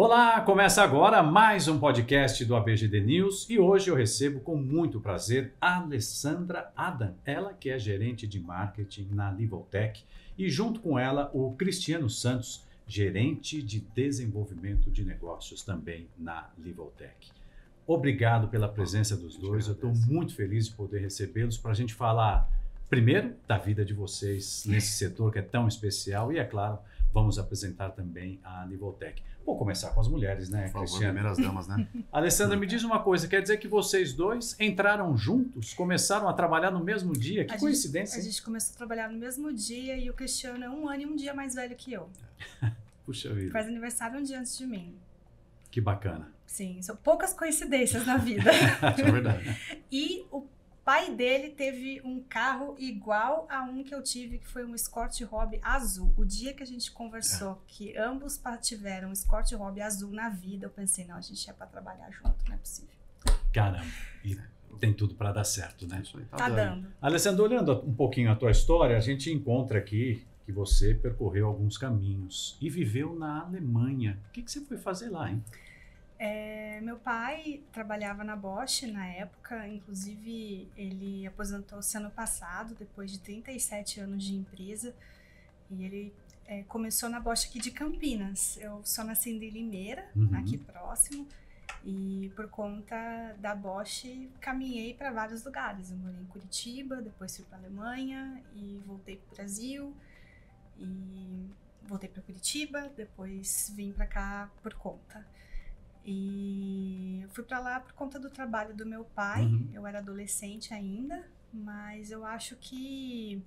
Olá, começa agora mais um podcast do ABGD News e hoje eu recebo com muito prazer a Alessandra Adam, ela que é gerente de marketing na Livoltech e junto com ela o Cristiano Santos, gerente de desenvolvimento de negócios também na Livoltech. Obrigado pela presença dos dois, eu estou muito feliz de poder recebê-los para a gente falar primeiro da vida de vocês nesse setor que é tão especial e, é claro, vamos apresentar também a Livoltech. Vou começar com as mulheres, né, Por favor, Cristiano? primeiras damas, né? Alessandra, me diz uma coisa, quer dizer que vocês dois entraram juntos, começaram a trabalhar no mesmo dia? Que coincidência, A hein? gente começou a trabalhar no mesmo dia e o Cristiano é 1 ano e 1 dia mais velho que eu. Puxa vida, Faz aniversário um dia antes de mim. que bacana. Sim, são poucas coincidências na vida. É verdade. E o pai dele teve um carro igual a um que eu tive, que foi um Escort Hobby azul. O dia que a gente conversou que ambos tiveram um Escort Hobby azul na vida, eu pensei, não, a gente é para trabalhar junto, não é possível. Caramba, e tem tudo para dar certo, né? Isso aí Tá dando. Alessandra, olhando um pouquinho a tua história, a gente encontra aqui que você percorreu alguns caminhos e viveu na Alemanha. O que você foi fazer lá, hein? Meu pai trabalhava na Bosch na época, inclusive ele aposentou-se ano passado, depois de 37 anos de empresa, e ele começou na Bosch aqui de Campinas. Eu sou nascida em Limeira, aqui próximo, e por conta da Bosch caminhei para vários lugares. Eu morei em Curitiba, depois fui para a Alemanha e voltei para o Brasil, e voltei para Curitiba, depois vim para cá por conta. E eu fui para lá por conta do trabalho do meu pai. Eu era adolescente ainda, mas eu acho que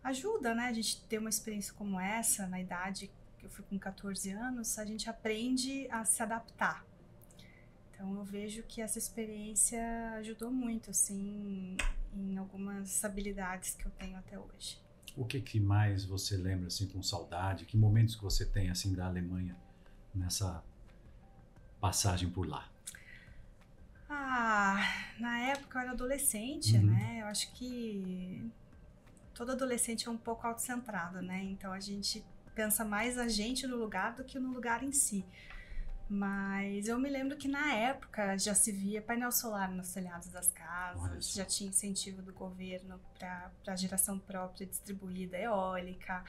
ajuda, né? A gente ter uma experiência como essa, na idade que eu fui com 14 anos, a gente aprende a se adaptar. Então eu vejo que essa experiência ajudou muito, assim, em algumas habilidades que eu tenho até hoje. O que mais você lembra, assim, com saudade? Que momentos que você tem, assim, da Alemanha nessa passagem por lá? Na época eu era adolescente, né? Eu acho que todo adolescente é um pouco autocentrado, né? Então a gente pensa mais a gente no lugar do que no lugar em si. Mas eu me lembro que na época já se via painel solar nos telhados das casas, já tinha incentivo do governo para geração própria distribuída eólica.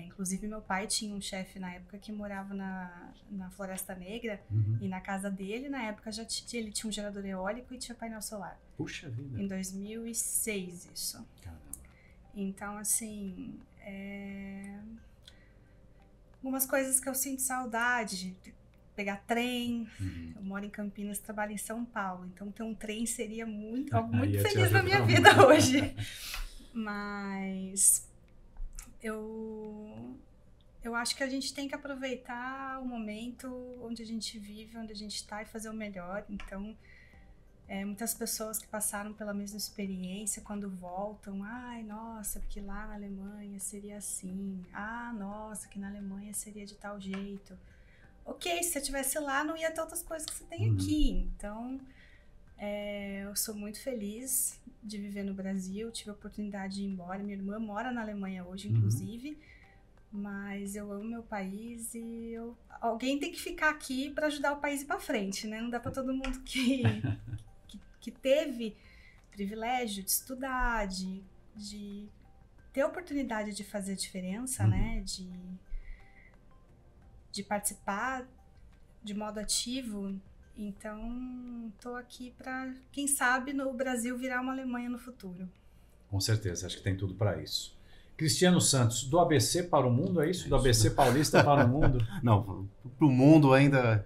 Inclusive meu pai tinha um chefe na época que morava na Floresta Negra e na casa dele, na época ele tinha um gerador eólico e tinha painel solar. Puxa vida. Em 2006 isso. Caramba. Então assim, algumas coisas que eu sinto saudade, pegar trem. Eu moro em Campinas, trabalho em São Paulo, então ter um trem seria algo muito feliz na minha vida hoje. Mas eu acho que a gente tem que aproveitar o momento onde a gente vive, onde a gente está e fazer o melhor. Então, muitas pessoas que passaram pela mesma experiência, quando voltam, ai, nossa, porque lá na Alemanha seria assim. Ah, nossa, que na Alemanha seria de tal jeito. Ok, se você estivesse lá, não ia ter outras coisas que você tem aqui. Então, eu sou muito feliz de viver no Brasil, tive a oportunidade de ir embora. Minha irmã mora na Alemanha hoje, inclusive, mas eu amo meu país e alguém tem que ficar aqui para ajudar o país a ir para frente, né? Não dá para todo mundo que teve privilégio de estudar, de ter a oportunidade de fazer diferença, né? De participar de modo ativo. Então, estou aqui para, quem sabe, no Brasil virar uma Alemanha no futuro. Com certeza, acho que tem tudo para isso. Cristiano Santos, do ABC para o mundo, é isso? Do ABC Paulista para o mundo? Não, para o mundo ainda,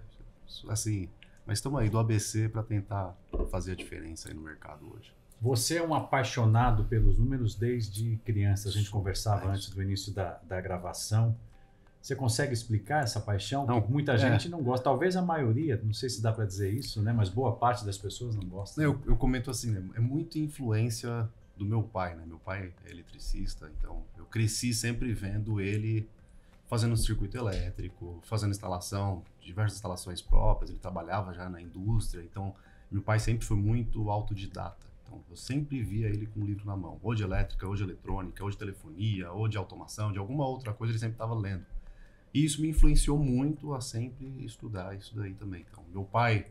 assim, mas estamos aí do ABC para tentar fazer a diferença aí no mercado hoje. Você é um apaixonado pelos números desde criança, a gente conversava antes do início da gravação. Você consegue explicar essa paixão? Não, Porque muita gente não gosta, talvez a maioria, não sei se dá para dizer isso, né? Mas boa parte das pessoas não gosta. Eu comento assim, né? É muito influência do meu pai, né? Meu pai é eletricista, então eu cresci sempre vendo ele fazendo circuito elétrico, fazendo instalação, diversas instalações próprias. Ele trabalhava já na indústria, então meu pai sempre foi muito autodidata. Então eu sempre via ele com um livro na mão, ou de elétrica, ou de eletrônica, ou de telefonia, ou de automação, de alguma outra coisa ele sempre estava lendo. E isso me influenciou muito a sempre estudar isso daí também. Então, meu pai,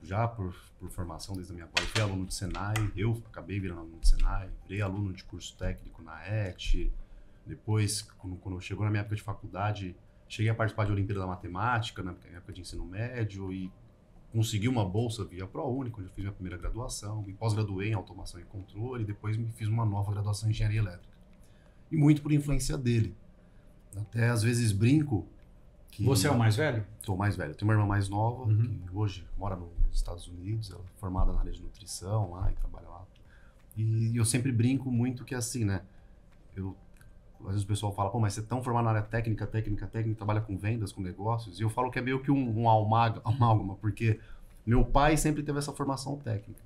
já por formação desde a minha avó, ele foi aluno de Senai, eu acabei virando aluno de Senai, virei aluno de curso técnico na ET. Depois, quando chegou na minha época de faculdade, cheguei a participar de Olimpíada da Matemática, na época de ensino médio, e consegui uma bolsa via ProUni, quando eu fiz minha primeira graduação, me pós-graduei em automação e controle, e depois me fiz uma nova graduação em engenharia elétrica. E muito por influência dele. Até às vezes brinco que... Você é o mais velho? Sou o mais velho. Eu tenho uma irmã mais nova, que hoje mora nos Estados Unidos, ela é formada na área de nutrição lá e trabalha lá. E eu sempre brinco muito que assim, né? Às vezes o pessoal fala, pô, mas você é tão formado na área técnica, trabalha com vendas, com negócios. E eu falo que é meio que um amálgama, porque meu pai sempre teve essa formação técnica.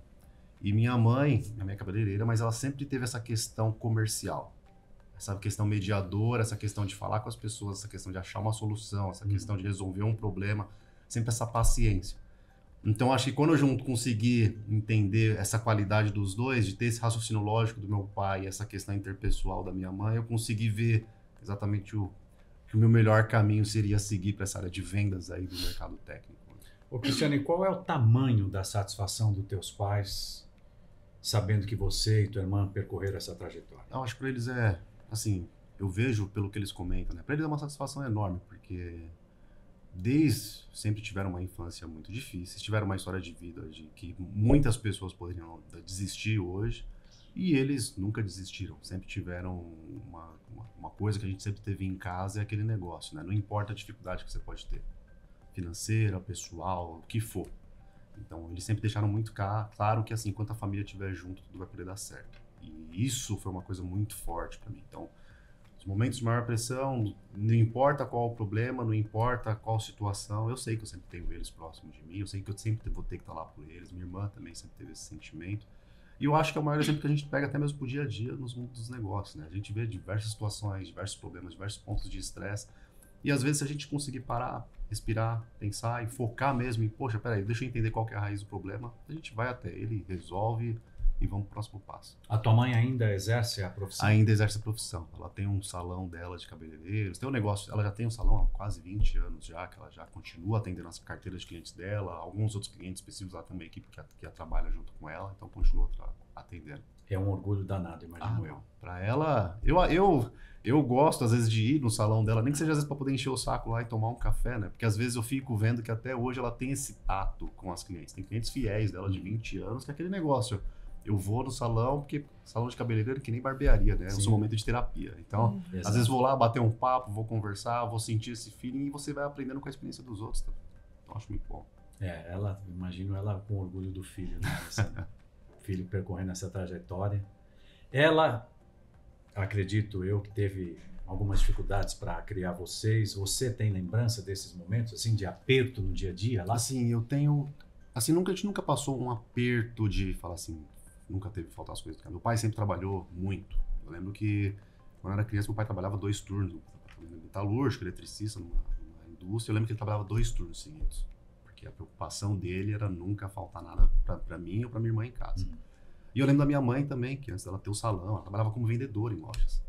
E minha mãe, a minha cabeleireira, mas ela sempre teve essa questão comercial. Essa questão mediadora, essa questão de falar com as pessoas, essa questão de achar uma solução, essa questão de resolver um problema, sempre essa paciência. Então, acho que quando eu consegui entender essa qualidade dos dois, de ter esse raciocínio lógico do meu pai e essa questão interpessoal da minha mãe, eu consegui ver exatamente que o meu melhor caminho seria seguir para essa área de vendas aí do mercado técnico. Ô, Cristiano, e qual é o tamanho da satisfação dos teus pais sabendo que você e tua irmã percorreram essa trajetória? Eu acho que para eles é, assim, eu vejo pelo que eles comentam, né? Para eles é uma satisfação enorme, porque sempre tiveram uma infância muito difícil, tiveram uma história de vida de que muitas pessoas poderiam desistir hoje, e eles nunca desistiram, sempre tiveram uma coisa que a gente sempre teve em casa, é aquele negócio, né? Não importa a dificuldade que você pode ter, financeira, pessoal, o que for. Então, eles sempre deixaram muito claro que, assim, enquanto a família estiver junto, tudo vai poder dar certo. E isso foi uma coisa muito forte para mim. Então, os momentos de maior pressão, não importa qual o problema, não importa qual situação, eu sei que eu sempre tenho eles próximos de mim, eu sei que eu sempre vou ter que estar lá por eles. Minha irmã também sempre teve esse sentimento. E eu acho que é o maior exemplo que a gente pega até mesmo pro dia a dia nos mundos dos negócios, né? A gente vê diversas situações, diversos problemas, diversos pontos de estresse. E às vezes, se a gente conseguir parar, respirar, pensar e focar mesmo em, poxa, peraí, deixa eu entender qual que é a raiz do problema, a gente vai até ele, resolve e vamos pro próximo passo. A tua mãe ainda exerce a profissão? Ainda exerce a profissão. Ela tem um salão dela de cabeleireiros, tem um negócio, ela já tem um salão há quase 20 anos já, que ela já continua atendendo as carteiras de clientes dela, alguns outros clientes específicos, ela tem uma equipe que trabalha junto com ela, então continua atendendo. É um orgulho danado, imagino eu. Pra ela, eu gosto às vezes de ir no salão dela, nem que seja às vezes pra poder encher o saco lá e tomar um café, né? Porque às vezes eu fico vendo que até hoje ela tem esse tato com as clientes. Tem clientes fiéis dela de 20 anos, que é aquele negócio. Eu vou no salão, porque salão de cabeleireiro é que nem barbearia, né? É o seu momento de terapia. Então, às vezes vou lá bater um papo, vou conversar, vou sentir esse feeling e você vai aprendendo com a experiência dos outros. Tá? Então, acho muito bom. Imagino ela com orgulho do filho, né? Filho percorrendo essa trajetória. Ela, acredito eu, que teve algumas dificuldades para criar vocês. Você tem lembrança desses momentos, assim, de aperto no dia a dia lá? Assim, eu tenho... Assim, a gente nunca passou um aperto de falar assim, nunca teve que faltar as coisas. Meu pai sempre trabalhou muito. Eu lembro que, quando eu era criança, meu pai trabalhava 2 turnos. Metalúrgico, eletricista, numa indústria. Eu lembro que ele trabalhava 2 turnos seguidos. Porque a preocupação dele era nunca faltar nada para mim ou para minha irmã em casa. E eu lembro da minha mãe também, que antes dela ter o salão, ela trabalhava como vendedora em lojas.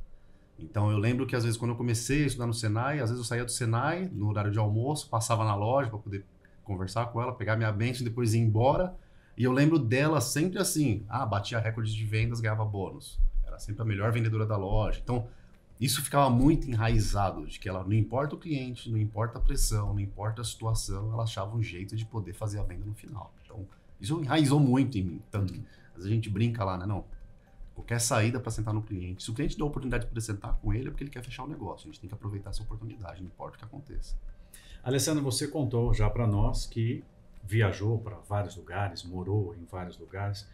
Então eu lembro que às vezes quando eu comecei a estudar no Senai, às vezes eu saía do Senai no horário de almoço, passava na loja para poder conversar com ela, pegar minha bênção e depois ir embora. E eu lembro dela sempre assim, batia recordes de vendas, ganhava bônus. Era sempre a melhor vendedora da loja. Então isso ficava muito enraizado, de que ela, não importa o cliente, não importa a pressão, não importa a situação, ela achava um jeito de poder fazer a venda no final. Então isso enraizou muito em mim. Tanto que às vezes a gente brinca lá, né? Não, qualquer saída para sentar no cliente. Se o cliente deu a oportunidade de poder sentar com ele, é porque ele quer fechar o negócio. A gente tem que aproveitar essa oportunidade, não importa o que aconteça. Alessandro, você contou já para nós que viajou para vários lugares, morou em vários lugares.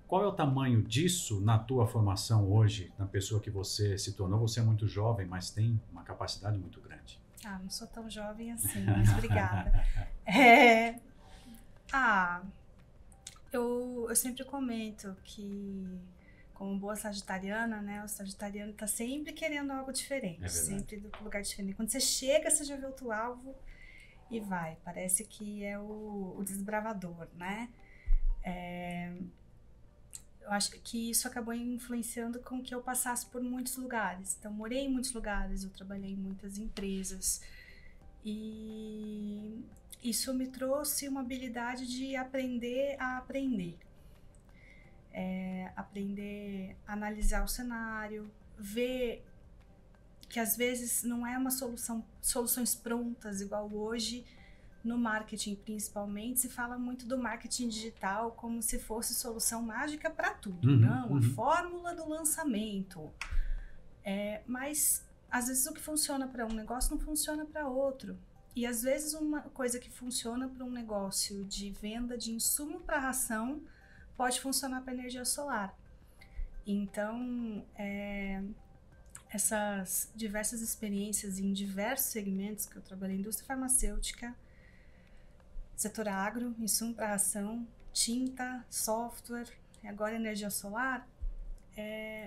Qual é o tamanho disso na tua formação hoje, na pessoa que você se tornou? Você é muito jovem, mas tem uma capacidade muito grande. Não sou tão jovem assim, mas obrigada. Eu sempre comento que, como boa sagitariana, né, o sagitariano está sempre querendo algo diferente, sempre do lugar diferente. Quando você chega, você já vê outro alvo e vai. Parece que é o desbravador, né? eu acho que isso acabou influenciando com que eu passasse por muitos lugares. Então, morei em muitos lugares, eu trabalhei em muitas empresas. E isso me trouxe uma habilidade de aprender a aprender. Aprender a analisar o cenário, ver que às vezes não é uma soluções prontas, igual hoje. No marketing, principalmente, se fala muito do marketing digital como se fosse solução mágica para tudo. Não, a fórmula do lançamento. Mas, às vezes, o que funciona para um negócio não funciona para outro. E, às vezes, uma coisa que funciona para um negócio de venda de insumo para ração pode funcionar para energia solar. Então, essas diversas experiências em diversos segmentos que eu trabalhei, indústria farmacêutica, setor agro, insumo para ração, tinta, software, e agora energia solar,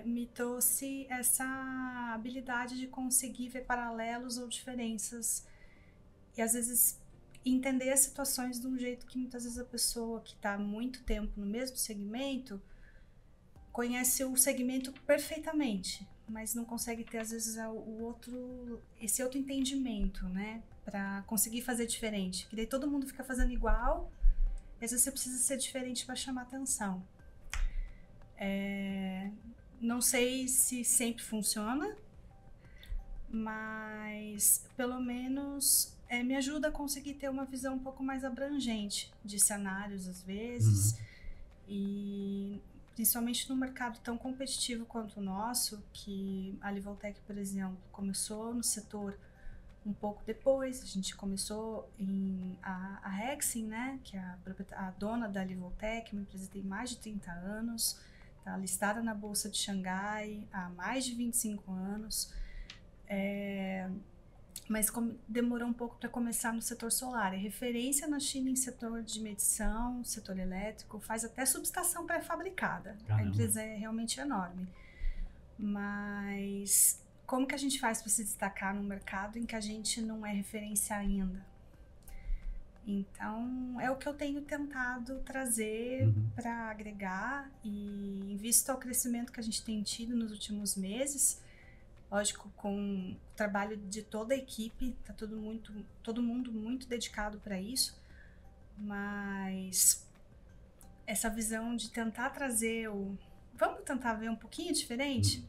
me trouxe essa habilidade de conseguir ver paralelos ou diferenças e às vezes entender as situações de um jeito que muitas vezes a pessoa que está há muito tempo no mesmo segmento conhece o segmento perfeitamente, mas não consegue ter às vezes esse outro entendimento, né? Para conseguir fazer diferente. Que daí todo mundo fica fazendo igual, e às vezes você precisa ser diferente para chamar atenção. Não sei se sempre funciona, mas pelo menos me ajuda a conseguir ter uma visão um pouco mais abrangente de cenários às vezes, e principalmente no mercado tão competitivo quanto o nosso, que a Livoltec, por exemplo, começou no setor um pouco depois. A gente começou a Hexen, né, que é a dona da Livoltec, uma empresa que tem mais de 30 anos, está listada na Bolsa de Xangai há mais de 25 anos, mas demorou um pouco para começar no setor solar. É referência na China em setor de medição, setor elétrico, faz até subestação pré-fabricada. A empresa é realmente enorme. Mas como que a gente faz para se destacar num mercado em que a gente não é referência ainda? Então, é o que eu tenho tentado trazer para agregar, e em vista ao crescimento que a gente tem tido nos últimos meses, lógico, com o trabalho de toda a equipe, tá todo mundo muito dedicado para isso, mas essa visão de tentar trazer vamos tentar ver um pouquinho diferente,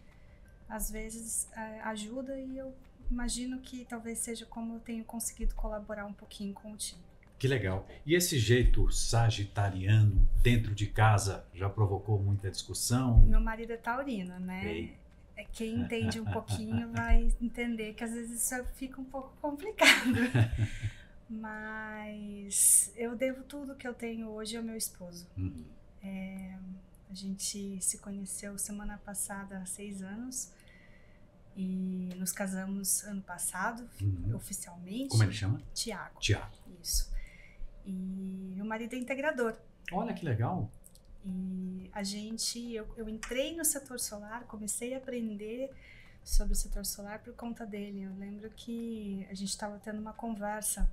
às vezes ajuda, e eu imagino que talvez seja como eu tenho conseguido colaborar um pouquinho com o time. Que legal. E esse jeito sagitariano dentro de casa já provocou muita discussão? Meu marido é taurino, né? Ei. Quem entende um pouquinho vai entender que às vezes isso fica um pouco complicado. Mas eu devo tudo que eu tenho hoje ao meu esposo. A gente se conheceu semana passada há 6 anos e nos casamos ano passado, oficialmente. Como ele chama? Tiago. Isso. E meu marido é integrador. Olha que legal. E eu entrei no setor solar, comecei a aprender sobre o setor solar por conta dele. Eu lembro que a gente estava tendo uma conversa.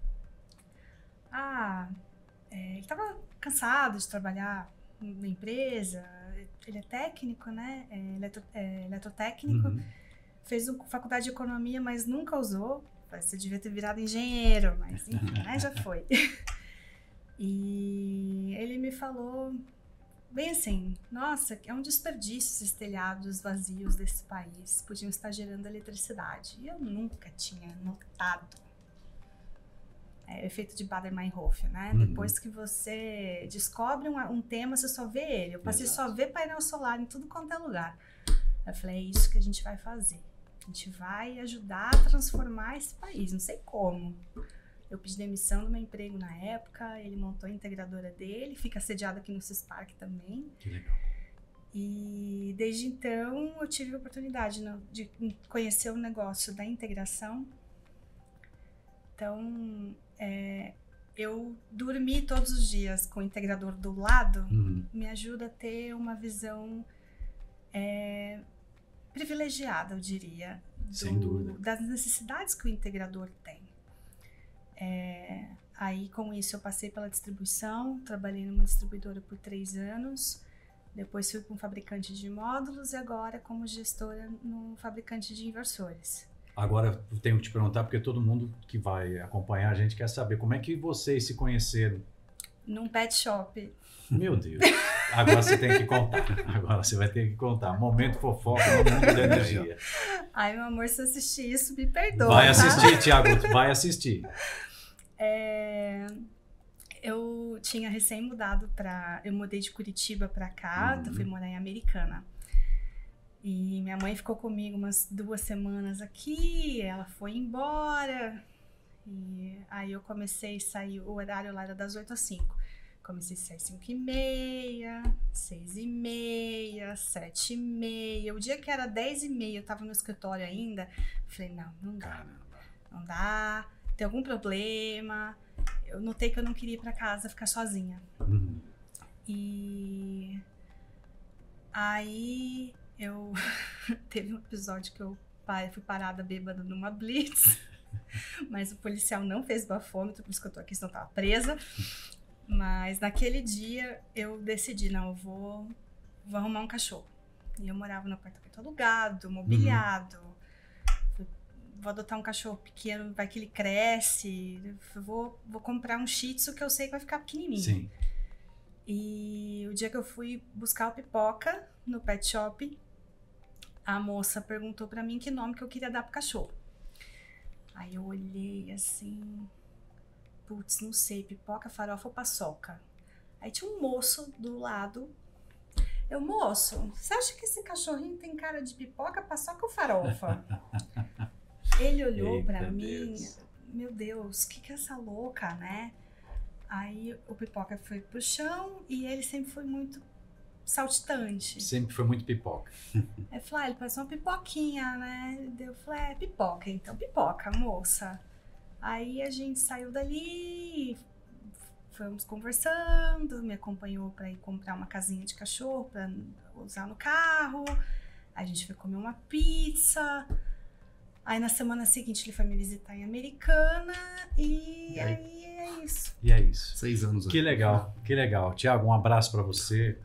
Ele estava cansado de trabalhar na empresa, ele é técnico, né? Eletrotécnico, fez faculdade de economia, mas nunca usou. Você devia ter virado engenheiro, mas enfim, né? Já foi. E ele me falou bem assim: nossa, é um desperdício esses telhados vazios desse país, podiam estar gerando eletricidade. E eu nunca tinha notado. Efeito de Baader-Meinhof, né? Depois que você descobre um tema, você só vê ele. Eu passei só a ver painel solar em tudo quanto é lugar. Eu falei, é isso que a gente vai fazer. A gente vai ajudar a transformar esse país, não sei como. Eu pedi demissão do meu emprego na época, ele montou a integradora dele, fica sediado aqui no Cispark também. Que legal. E desde então eu tive a oportunidade de conhecer o negócio da integração. Então, eu dormir todos os dias com o integrador do lado me ajuda a ter uma visão privilegiada, eu diria, sem dúvida, das necessidades que o integrador tem. Aí, com isso, eu passei pela distribuição, trabalhei numa distribuidora por 3 anos. Depois fui para um fabricante de módulos e agora como gestora no fabricante de inversores. Agora eu tenho que te perguntar, porque todo mundo que vai acompanhar a gente quer saber como é que vocês se conheceram. Num pet shop. Meu Deus, agora você tem que contar. Agora você vai ter que contar. Momento fofoca no mundo da energia. Ai, meu amor, se assistir isso, me perdoa. Vai tá? assistir, Thiago, vai assistir. Eu tinha recém mudado eu mudei de Curitiba pra cá, fui morar em Americana. E minha mãe ficou comigo umas 2 semanas aqui, ela foi embora. E aí eu comecei a sair, o horário lá era das 8 às 5. Comecei a sair 5h30, 6h30, 7h30. O dia que era 10h30, eu tava no escritório ainda. Falei, não dá. Caramba. Não dá, tem algum problema. Eu notei que eu não queria ir pra casa ficar sozinha. Uhum. E aí eu teve um episódio que eu fui parada bêbada numa blitz. Mas o policial não fez bafômetro, por isso que eu tô aqui, senão eu tava presa. Mas naquele dia eu decidi, não, eu vou arrumar um cachorro. E eu morava no apartamento alugado, mobiliado. Vou adotar um cachorro pequeno, vai que ele cresce. Vou comprar um shih tzu que eu sei que vai ficar pequenininho. Sim. E o dia que eu fui buscar o Pipoca no pet shop, a moça perguntou pra mim que nome que eu queria dar pro cachorro. Aí eu olhei assim, putz, não sei, Pipoca, Farofa ou Paçoca. Aí tinha um moço do lado. Moço, você acha que esse cachorrinho tem cara de pipoca, paçoca ou farofa? Ele olhou pra mim, meu Deus, o que é essa louca, né? Aí o Pipoca foi pro chão e ele sempre foi muito saltitante. Sempre foi muito pipoca. Aí eu falei, ele parece uma pipoquinha, né? Eu falei, pipoca, então pipoca, moça. Aí a gente saiu dali, fomos conversando, me acompanhou para ir comprar uma casinha de cachorro para usar no carro. A gente foi comer uma pizza. Aí na semana seguinte ele foi me visitar em Americana e aí é isso. E é isso. 6 anos. Que legal, que legal. Tiago, um abraço para você.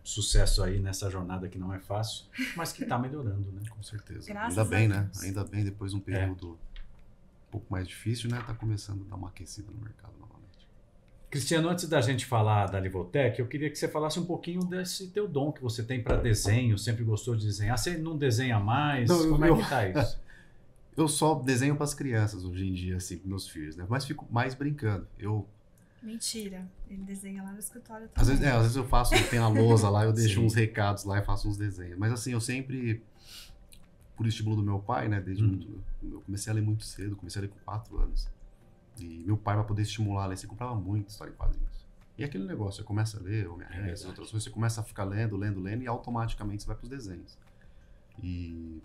Sucesso aí nessa jornada que não é fácil, mas que tá melhorando, né? Com certeza. Graças Ainda bem, a né? Deus. Ainda bem, depois de um período um pouco mais difícil, né? Tá começando a dar uma aquecida no mercado novamente. Cristiano, antes da gente falar da Livotech, eu queria que você falasse um pouquinho desse teu dom que você tem para desenho, sempre gostou de desenhar. Você não desenha mais? Não, Como é que tá isso? Eu só desenho para as crianças hoje em dia, assim, com meus filhos, né? Mas fico mais brincando. Mentira, ele desenha lá no escritório também. Às vezes eu faço, tem a lousa lá, eu deixo Sim. uns recados lá e faço uns desenhos. Mas assim, eu sempre, por estímulo do meu pai, né? Desde muito, eu comecei a ler muito cedo, comecei a ler com 4 anos. E meu pai, para poder estimular a ler, você comprava muito história em quadrinhos. E aquele negócio, você começa a ler, Homem-Aranha, essas outras coisas, você começa a ficar lendo e automaticamente você vai para os desenhos. E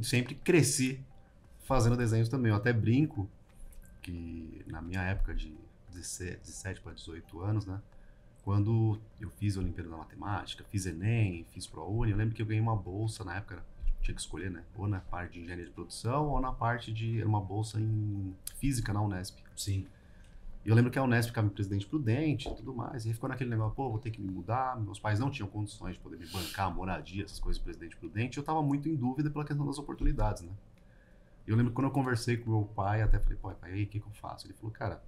sempre cresci fazendo desenhos também. Eu até brinco que na minha época de 17 para 18 anos, né? Quando eu fiz a Olimpíada da Matemática, fiz Enem, fiz ProUni, eu lembro que eu ganhei uma bolsa na época, tinha que escolher, né? Ou na parte de engenharia de produção ou na parte de uma bolsa em física na Unesp. Sim. E eu lembro que a Unesp ficava em Presidente Prudente e tudo mais, e aí ficou naquele negócio, pô, vou ter que me mudar, meus pais não tinham condições de poder me bancar, moradia, essas coisas de Presidente Prudente, e eu tava muito em dúvida pela questão das oportunidades, né? E eu lembro que quando eu conversei com meu pai, até falei, pô, pai, aí, o que eu faço? Ele falou, cara,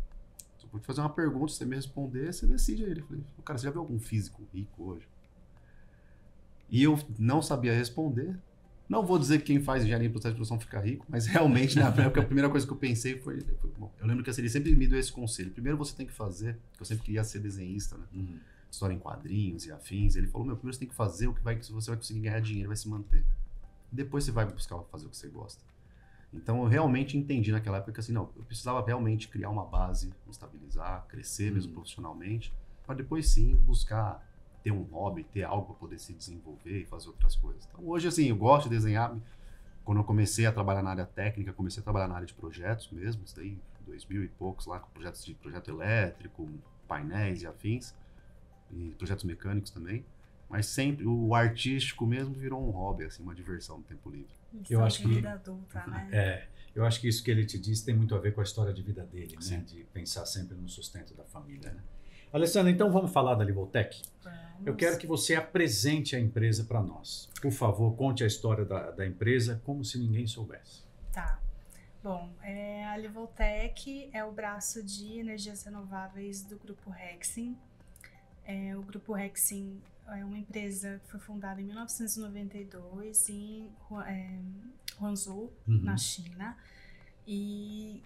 se eu vou te fazer uma pergunta, se você me responder, você decide aí. Ele falou, cara, você já viu algum físico rico hoje? E eu não sabia responder. Não vou dizer que quem faz engenharia em processo de produção fica rico, mas realmente na época a primeira coisa que eu pensei foi bom, eu lembro que ele sempre me deu esse conselho. Primeiro você tem que fazer, que eu sempre queria ser desenhista, né? História em quadrinhos e afins. Ele falou, primeiro você tem que fazer o que você vai conseguir ganhar dinheiro, vai se manter. Depois você vai buscar fazer o que você gosta. Então eu realmente entendi naquela época que assim, não, eu precisava realmente criar uma base, me estabilizar, crescer mesmo profissionalmente, para depois sim buscar ter um hobby, ter algo para poder se desenvolver e fazer outras coisas. Então hoje assim, eu gosto de desenhar. Quando eu comecei a trabalhar na área técnica, comecei a trabalhar na área de projetos mesmo, isso daí em 2000 e poucos lá, com projetos de projeto elétrico, painéis e afins, e projetos mecânicos também. Mas sempre o artístico mesmo virou um hobby, assim, uma diversão no tempo livre. Eu acho que vida adulta, né? Eu acho que isso que ele te disse tem muito a ver com a história de vida dele, né? Sim. De pensar sempre no sustento da família, né? Alessandra, então vamos falar da Livotech? Vamos. Eu quero que você apresente a empresa para nós. Por favor, conte a história da empresa como se ninguém soubesse. Tá. Bom, a Livotech é o braço de energias renováveis do Grupo Rexin. O Grupo Rexin é uma empresa que foi fundada em 1992 em Guangzhou, na China, e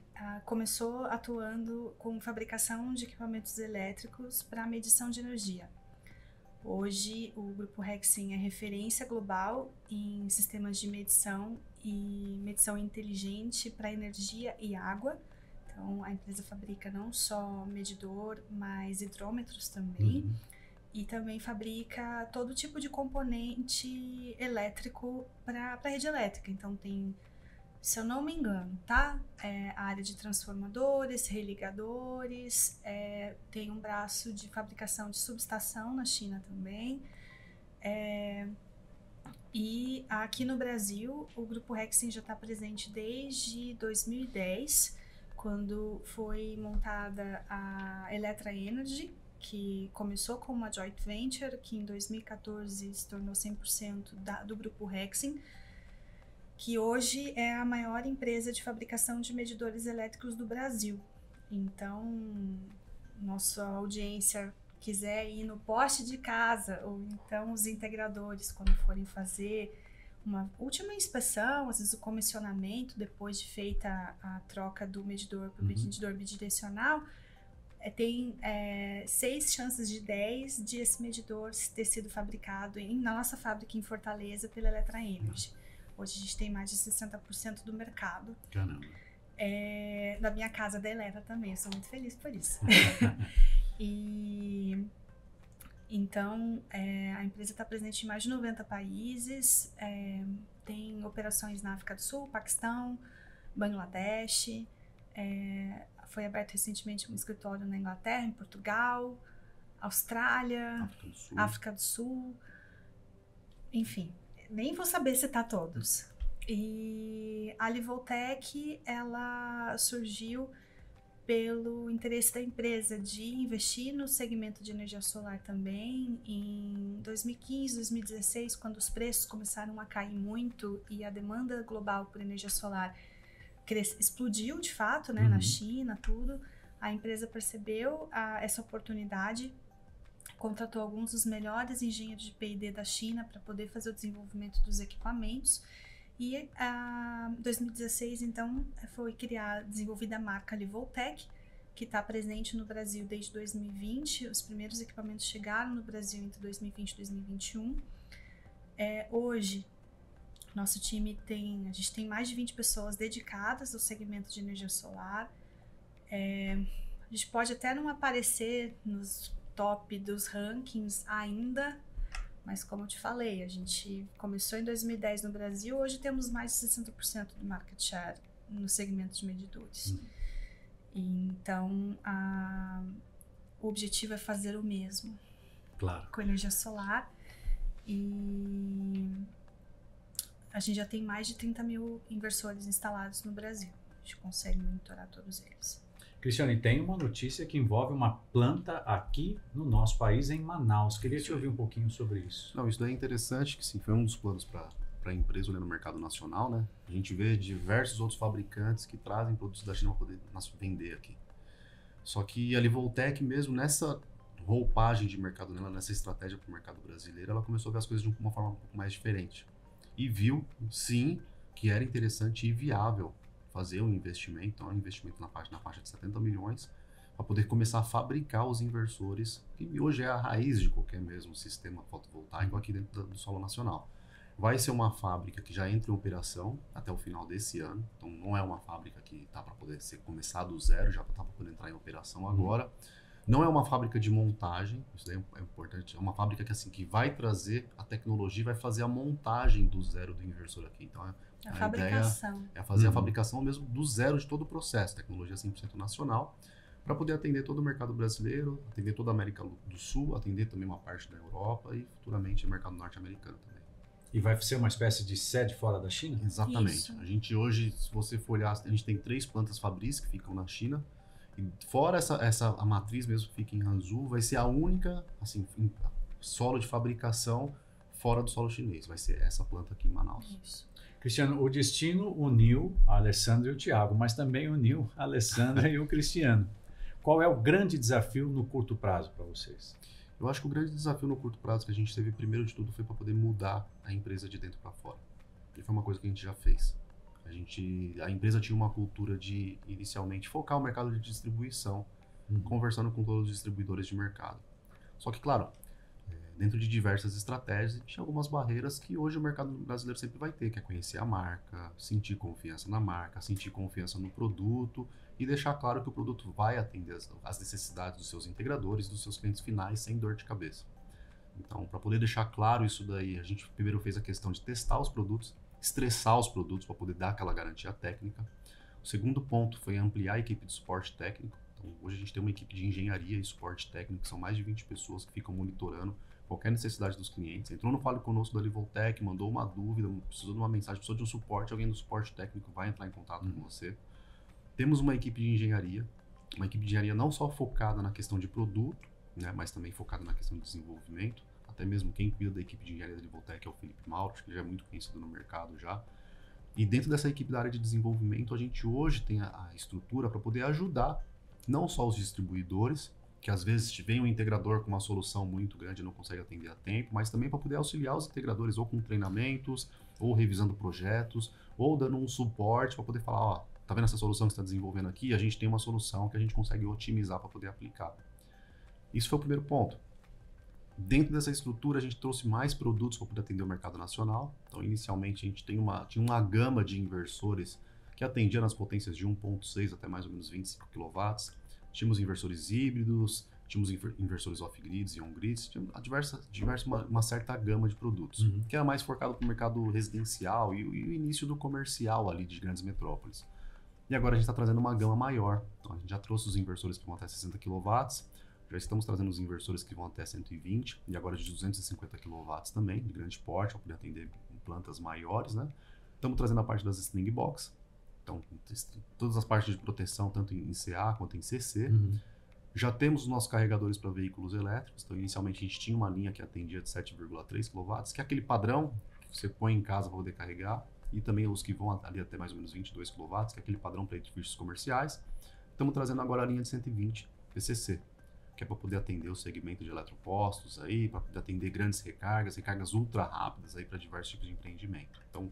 começou atuando com fabricação de equipamentos elétricos para medição de energia. Hoje, o Grupo Rexin é referência global em sistemas de medição e medição inteligente para energia e água. Então, a empresa fabrica não só medidor, mas hidrômetros também. E também fabrica todo tipo de componente elétrico para a rede elétrica. Então, tem, se eu não me engano, tá? A área de transformadores, religadores, tem um braço de fabricação de subestação na China também. E aqui no Brasil, o Grupo Rexin já está presente desde 2010, quando foi montada a Electra Energy, que começou como uma joint venture, que em 2014 se tornou 100% do Grupo Rexin, que hoje é a maior empresa de fabricação de medidores elétricos do Brasil. Então, nossa audiência quiser ir no poste de casa, ou então os integradores, quando forem fazer uma última inspeção, às vezes o comissionamento, depois de feita a troca do medidor para o medidor bidirecional, tem 6 chances de 10 de esse medidor ter sido fabricado na nossa fábrica em Fortaleza pela Electra Energy. Hoje a gente tem mais de 60% do mercado. Caramba. Da minha casa da Electra também, eu sou muito feliz por isso. Então, a empresa está presente em mais de 90 países, tem operações na África do Sul, Paquistão, Bangladesh, foi aberto recentemente um escritório na Inglaterra, em Portugal, Austrália, África do Sul, enfim, nem vou saber citar todos. E a Livotech, ela surgiu pelo interesse da empresa de investir no segmento de energia solar também. Em 2015, 2016, quando os preços começaram a cair muito e a demanda global por energia solar explodiu de fato, né, na China, tudo, a empresa percebeu essa oportunidade, contratou alguns dos melhores engenheiros de P&D da China para poder fazer o desenvolvimento dos equipamentos. E em 2016, então, foi desenvolvida a marca Livotech, que está presente no Brasil desde 2020. Os primeiros equipamentos chegaram no Brasil entre 2020 e 2021. Hoje, nosso time a gente tem mais de 20 pessoas dedicadas ao segmento de energia solar. A gente pode até não aparecer nos top dos rankings ainda, mas como eu te falei, a gente começou em 2010 no Brasil, hoje temos mais de 60% do market share no segmento de medidores. Então, o objetivo é fazer o mesmo, claro, com energia solar, e a gente já tem mais de 30 mil inversores instalados no Brasil. A gente consegue monitorar todos eles. Cristiane, tem uma notícia que envolve uma planta aqui no nosso país, em Manaus. Queria te ouvir um pouquinho sobre isso. Não, isso daí é interessante, que sim, foi um dos planos para a empresa olhando no mercado nacional, né? A gente vê diversos outros fabricantes que trazem produtos da China para poder vender aqui. Só que a Livotech mesmo, nessa roupagem de mercado dela, nessa estratégia para o mercado brasileiro, ela começou a ver as coisas de uma forma um pouco mais diferente. E viu, sim, que era interessante e viável fazer um investimento, então um investimento na faixa de 70 milhões, para poder começar a fabricar os inversores, que hoje é a raiz de qualquer mesmo sistema fotovoltaico aqui dentro do solo nacional. Vai ser uma fábrica que já entra em operação até o final desse ano, então não é uma fábrica que está para poder ser começada do zero, já está para poder entrar em operação agora. Não é uma fábrica de montagem, isso daí é importante, é uma fábrica que, assim, que vai trazer a tecnologia, vai fazer a montagem do zero do inversor aqui. Então, a fabricação. ideia é fazer a fabricação mesmo do zero de todo o processo, tecnologia 100% nacional, para poder atender todo o mercado brasileiro, atender toda a América do Sul, atender também uma parte da Europa e futuramente o mercado norte-americano também. E vai ser uma espécie de sede fora da China? Exatamente. Isso. A gente hoje, se você for olhar, a gente tem 3 plantas fabris que ficam na China E fora a matriz mesmo que fica em Hangzhou, vai ser a única, assim, solo de fabricação fora do solo chinês. Vai ser essa planta aqui em Manaus. Isso. Cristiano, o destino uniu a Alessandra e o Thiago, mas também uniu a Alessandra e o Cristiano. Qual é o grande desafio no curto prazo para vocês? Eu acho que o grande desafio no curto prazo que a gente teve, primeiro de tudo, foi para poder mudar a empresa de dentro para fora. E foi uma coisa que a gente já fez. A empresa tinha uma cultura de, inicialmente, focar o mercado de distribuição, conversando com todos os distribuidores de mercado. Só que, claro, dentro de diversas estratégias, tinha algumas barreiras que hoje o mercado brasileiro sempre vai ter, que é conhecer a marca, sentir confiança na marca, sentir confiança no produto e deixar claro que o produto vai atender as necessidades dos seus integradores, dos seus clientes finais, sem dor de cabeça. Então, para poder deixar claro isso daí, a gente primeiro fez a questão de testar os produtos, estressar os produtos para poder dar aquela garantia técnica. O segundo ponto foi ampliar a equipe de suporte técnico. Então, hoje a gente tem uma equipe de engenharia e suporte técnico, que são mais de 20 pessoas que ficam monitorando qualquer necessidade dos clientes. Entrou no Fale Conosco da Livoltec, mandou uma dúvida, precisou de uma mensagem, precisou de um suporte, alguém do suporte técnico vai entrar em contato com você. Temos uma equipe de engenharia não só focada na questão de produto, né, mas também focada na questão de desenvolvimento. Até mesmo quem cuida da equipe de engenharia da Livoltec é o Felipe Mauro, que já é muito conhecido no mercado já. E dentro dessa equipe da área de desenvolvimento, a gente hoje tem a estrutura para poder ajudar não só os distribuidores, que às vezes vem um integrador com uma solução muito grande e não consegue atender a tempo, mas também para poder auxiliar os integradores ou com treinamentos, ou revisando projetos, ou dando um suporte para poder falar, ó, tá vendo essa solução que você está desenvolvendo aqui? A gente tem uma solução que a gente consegue otimizar para poder aplicar. Isso foi o primeiro ponto. Dentro dessa estrutura, a gente trouxe mais produtos para poder atender o mercado nacional. Então, inicialmente, a gente tinha uma gama de inversores que atendia nas potências de 1.6 até mais ou menos 25 kW. Tínhamos inversores híbridos, tínhamos inversores off-grids e on-grids, tínhamos uma certa gama de produtos, que era mais focado para o mercado residencial e o início do comercial ali de grandes metrópoles. E agora a gente está trazendo uma gama maior. Então, a gente já trouxe os inversores que vão até 60 kW, já estamos trazendo os inversores que vão até 120 e agora de 250 kW também, de grande porte, para poder atender plantas maiores, né? Estamos trazendo a parte das string box, então todas as partes de proteção, tanto em CA quanto em CC. Já temos os nossos carregadores para veículos elétricos, então inicialmente a gente tinha uma linha que atendia de 7,3 kW, que é aquele padrão que você põe em casa para poder carregar, e também os que vão ali até mais ou menos 22 kW, que é aquele padrão para edifícios comerciais. Estamos trazendo agora a linha de 120 PCC, que é para poder atender o segmento de eletropostos aí, para poder atender grandes recargas ultra rápidas aí para diversos tipos de empreendimento. Então,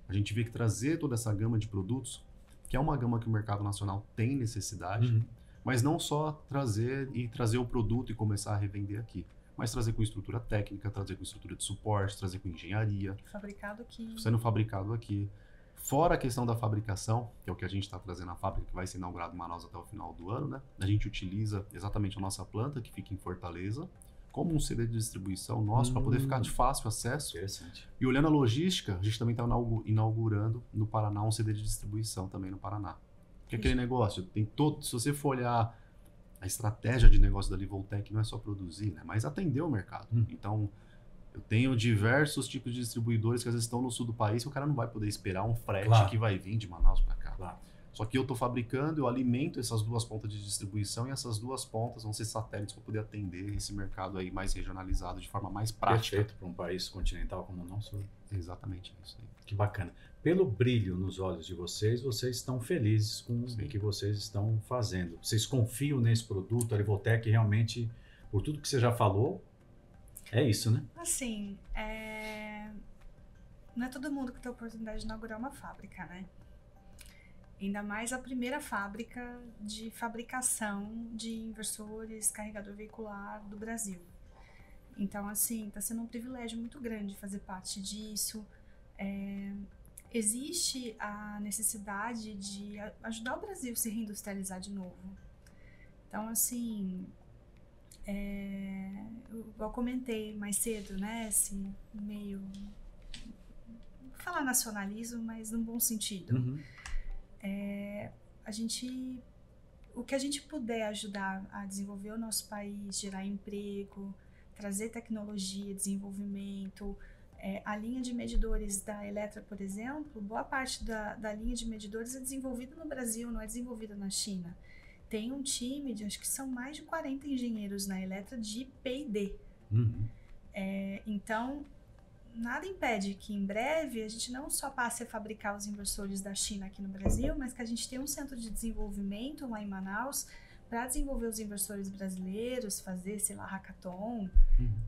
a gente vê que trazer toda essa gama de produtos, que é uma gama que o mercado nacional tem necessidade, mas não só trazer o produto e começar a revender aqui, mas trazer com estrutura técnica, trazer com estrutura de suporte, trazer com engenharia. Fabricado aqui. Sendo fabricado aqui. Fora a questão da fabricação, que é o que a gente está trazendo na fábrica, que vai ser inaugurada em Manaus até o final do ano, né? A gente utiliza exatamente a nossa planta, que fica em Fortaleza, como um CD de distribuição nosso, para poder ficar de fácil acesso. Interessante. E olhando a logística, a gente também está inaugurando no Paraná um CD de distribuição também no Paraná. Que é aquele negócio, tem todo, se você for olhar a estratégia de negócio da Livoltec, não é só produzir, né? Mas atender o mercado. Então, eu tenho diversos tipos de distribuidores que às vezes estão no sul do país e o cara não vai poder esperar um frete que vai vir de Manaus para cá. Só que eu estou fabricando, eu alimento essas duas pontas de distribuição e essas duas pontas vão ser satélites para poder atender esse mercado aí mais regionalizado de forma mais prática. Perfeito para um país continental como o nosso. Exatamente isso aí. Que bacana. Pelo brilho nos olhos de vocês estão felizes com o que vocês estão fazendo. Vocês confiam nesse produto, a Livoltec realmente, por tudo que você já falou, é isso, né? Assim, não é todo mundo que tem a oportunidade de inaugurar uma fábrica, né? Ainda mais a primeira fábrica de fabricação de inversores, carregador veicular do Brasil. Então, assim, está sendo um privilégio muito grande fazer parte disso. Existe a necessidade de ajudar o Brasil a se reindustrializar de novo. Então, assim, eu comentei mais cedo, né, esse meio, vou falar nacionalismo, mas num bom sentido. O que a gente puder ajudar a desenvolver o nosso país, gerar emprego, trazer tecnologia, desenvolvimento. A linha de medidores da Eletra, por exemplo, boa parte da linha de medidores é desenvolvida no Brasil, não é desenvolvida na China. tem um time de, acho que são mais de 40 engenheiros na Eletra de P&D. Então, nada impede que em breve a gente não só passe a fabricar os inversores da China aqui no Brasil, mas que a gente tenha um centro de desenvolvimento lá em Manaus para desenvolver os inversores brasileiros, fazer, sei lá, hackathon,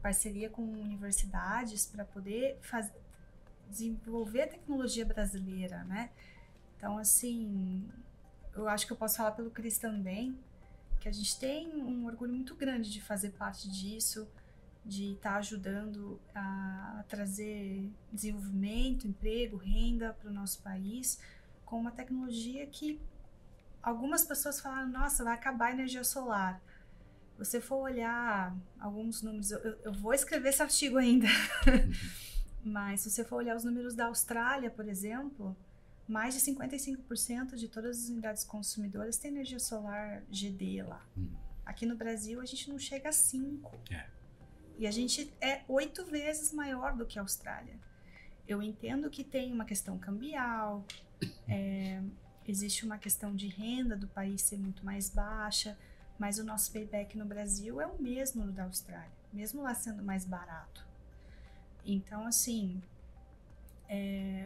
parceria com universidades para poder desenvolver a tecnologia brasileira, né? Então, assim, eu acho que eu posso falar pelo Cris também, que a gente tem um orgulho muito grande de fazer parte disso, de estar ajudando a trazer desenvolvimento, emprego, renda para o nosso país, com uma tecnologia que algumas pessoas falaram, nossa, vai acabar a energia solar. Se você for olhar alguns números, eu vou escrever esse artigo ainda, mas se você for olhar os números da Austrália, por exemplo, mais de 55% de todas as unidades consumidoras têm energia solar GD lá. Aqui no Brasil, a gente não chega a 5. E a gente é 8 vezes maior do que a Austrália. Eu entendo que tem uma questão cambial, existe uma questão de renda do país ser muito mais baixa, mas o nosso payback no Brasil é o mesmo da Austrália, mesmo lá sendo mais barato. Então, assim,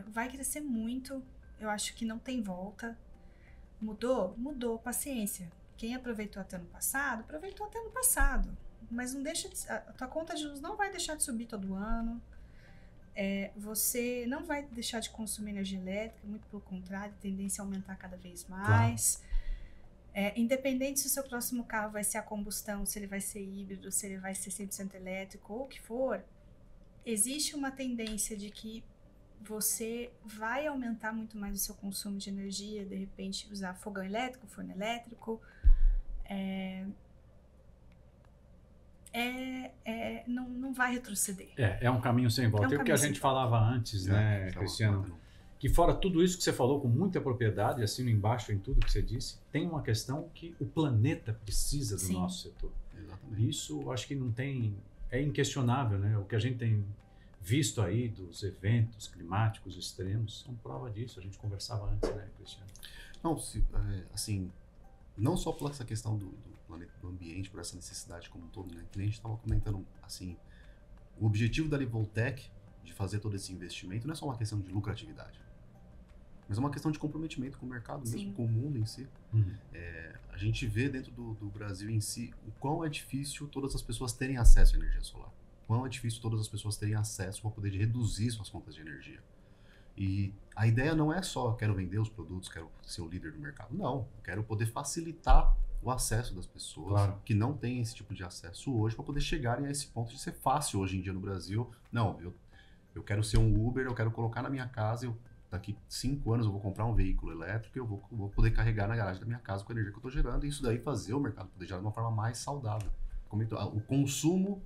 vai crescer muito, eu acho que não tem volta. Mudou, paciência. Quem aproveitou até ano passado, aproveitou até ano passado. Mas não deixa a tua conta de luz não vai deixar de subir todo ano. Você não vai deixar de consumir energia elétrica, muito pelo contrário, a tendência é aumentar cada vez mais. Independente se o seu próximo carro vai ser a combustão, se ele vai ser híbrido, se ele vai ser 100% elétrico ou o que for, existe uma tendência de que você vai aumentar muito mais o seu consumo de energia, de repente usar fogão elétrico, forno elétrico. Não vai retroceder. É um caminho sem volta. O que a gente falava antes, né, Cristiano, que fora tudo isso que você falou com muita propriedade, assino embaixo em tudo que você disse, tem uma questão que o planeta precisa do nosso setor. Exatamente. Isso acho que não tem, é inquestionável, né? O que a gente tem visto aí dos eventos climáticos extremos são prova disso. A gente conversava antes, né, Cristiano? Não, assim, não só por essa questão do planeta, do ambiente, por essa necessidade como um todo, né? Que a gente estava comentando, assim, o objetivo da Livoltec de fazer todo esse investimento não é só uma questão de lucratividade, mas é uma questão de comprometimento com o mercado, mesmo com o mundo em si. A gente vê dentro do Brasil em si o quão é difícil todas as pessoas terem acesso à energia solar, quão é difícil todas as pessoas terem acesso para poder reduzir suas contas de energia. E a ideia não é só, quero vender os produtos, quero ser o líder do mercado. Não, eu quero poder facilitar o acesso das pessoas que não têm esse tipo de acesso hoje para poder chegarem a esse ponto de ser fácil hoje em dia no Brasil. Não, eu quero ser um Uber, eu quero colocar na minha casa, daqui 5 anos eu vou comprar um veículo elétrico e eu vou poder carregar na garagem da minha casa com a energia que eu estou gerando, e isso daí fazer o mercado poder gerar de uma forma mais saudável. O consumo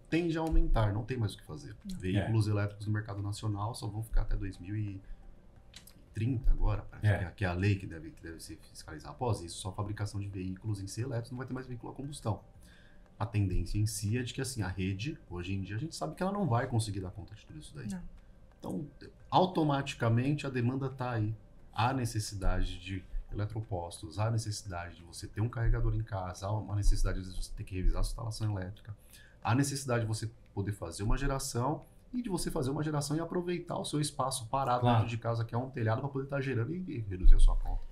tende a aumentar, não tem mais o que fazer. Veículos elétricos no mercado nacional só vão ficar até 2030 agora, que é a lei que deve se fiscalizar. Após isso, só a fabricação de veículos em si elétricos, não vai ter mais veículo a combustão. A tendência em si é de que assim, a rede, hoje em dia, a gente sabe que ela não vai conseguir dar conta de tudo isso daí. Então, automaticamente, a demanda está aí. Há necessidade de eletropostos, há necessidade de você ter um carregador em casa, há uma necessidade de você ter que revisar a sua instalação elétrica, há necessidade de você poder fazer uma geração e de você fazer uma geração e aproveitar o seu espaço parado dentro de casa, que é um telhado, para poder estar gerando e reduzir a sua conta.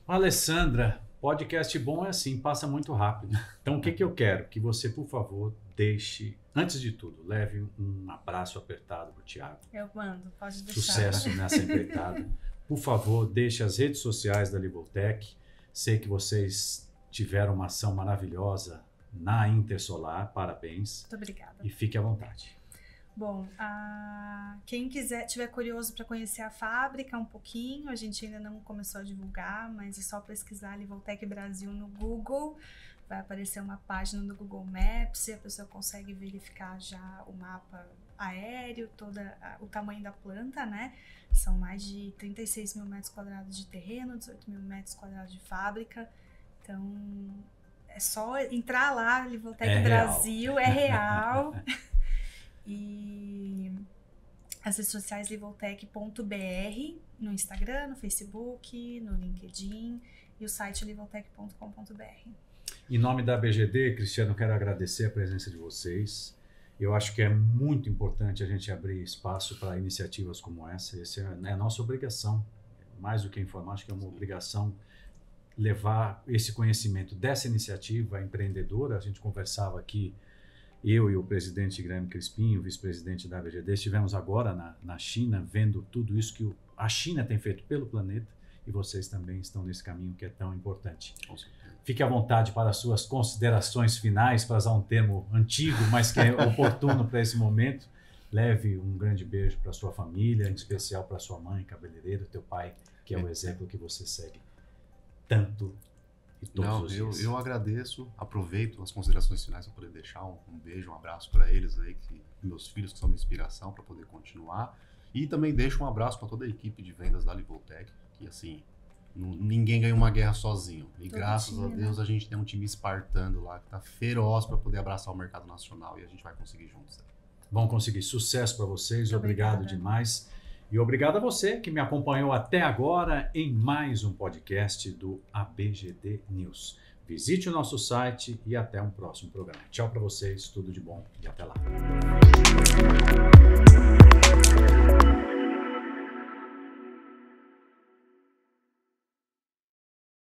Alessandra, podcast bom é assim, passa muito rápido. Então, o que eu quero? Que você, por favor, deixe, antes de tudo, leve um abraço apertado para o Thiago. Eu mando, pode deixar. Sucesso nessa empreitada. Por favor, deixe as redes sociais da Livoltec. Sei que vocês tiveram uma ação maravilhosa na Intersolar, parabéns. Muito obrigada. E fique à vontade. Bom, quem tiver curioso para conhecer a fábrica um pouquinho, a gente ainda não começou a divulgar, mas é só pesquisar Livoltec Brasil no Google, vai aparecer uma página do Google Maps e a pessoa consegue verificar já o mapa aéreo, o tamanho da planta, né? São mais de 36 mil metros quadrados de terreno, 18 mil metros quadrados de fábrica, então é só entrar lá, Livoltec Brasil, é real. E as redes sociais livoltec.br no Instagram, no Facebook, no LinkedIn. e o site livaltech.com.br. Em nome da ABGD, Cristiano, quero agradecer a presença de vocês. Eu acho que é muito importante a gente abrir espaço para iniciativas como essa. Essa é a nossa obrigação. Mais do que informar, acho que é uma obrigação levar esse conhecimento dessa iniciativa empreendedora. A gente conversava aqui, eu e o presidente Guilherme Crispim, o vice-presidente da ABGD, estivemos agora na China, vendo tudo isso que a China tem feito pelo planeta, e vocês também estão nesse caminho que é tão importante. Fique à vontade para as suas considerações finais, para usar um termo antigo, mas que é oportuno para esse momento. Leve um grande beijo para sua família, em especial para sua mãe, cabeleireira, teu pai, que é o exemplo que você segue tanto e todos os dias. Eu agradeço, aproveito as considerações finais para poder deixar um beijo, um abraço para eles aí, meus filhos que são minha inspiração para poder continuar. E também deixo um abraço para toda a equipe de vendas da Livaltech, que assim, ninguém ganha uma guerra sozinho. E graças a Deus a gente tem um time espartano lá que está feroz para poder abraçar o mercado nacional, e a gente vai conseguir juntos. Vão conseguir. Sucesso para vocês. Obrigado demais. E obrigado a você que me acompanhou até agora em mais um podcast do ABGD News. Visite o nosso site e até um próximo programa. Tchau para vocês, tudo de bom e até lá.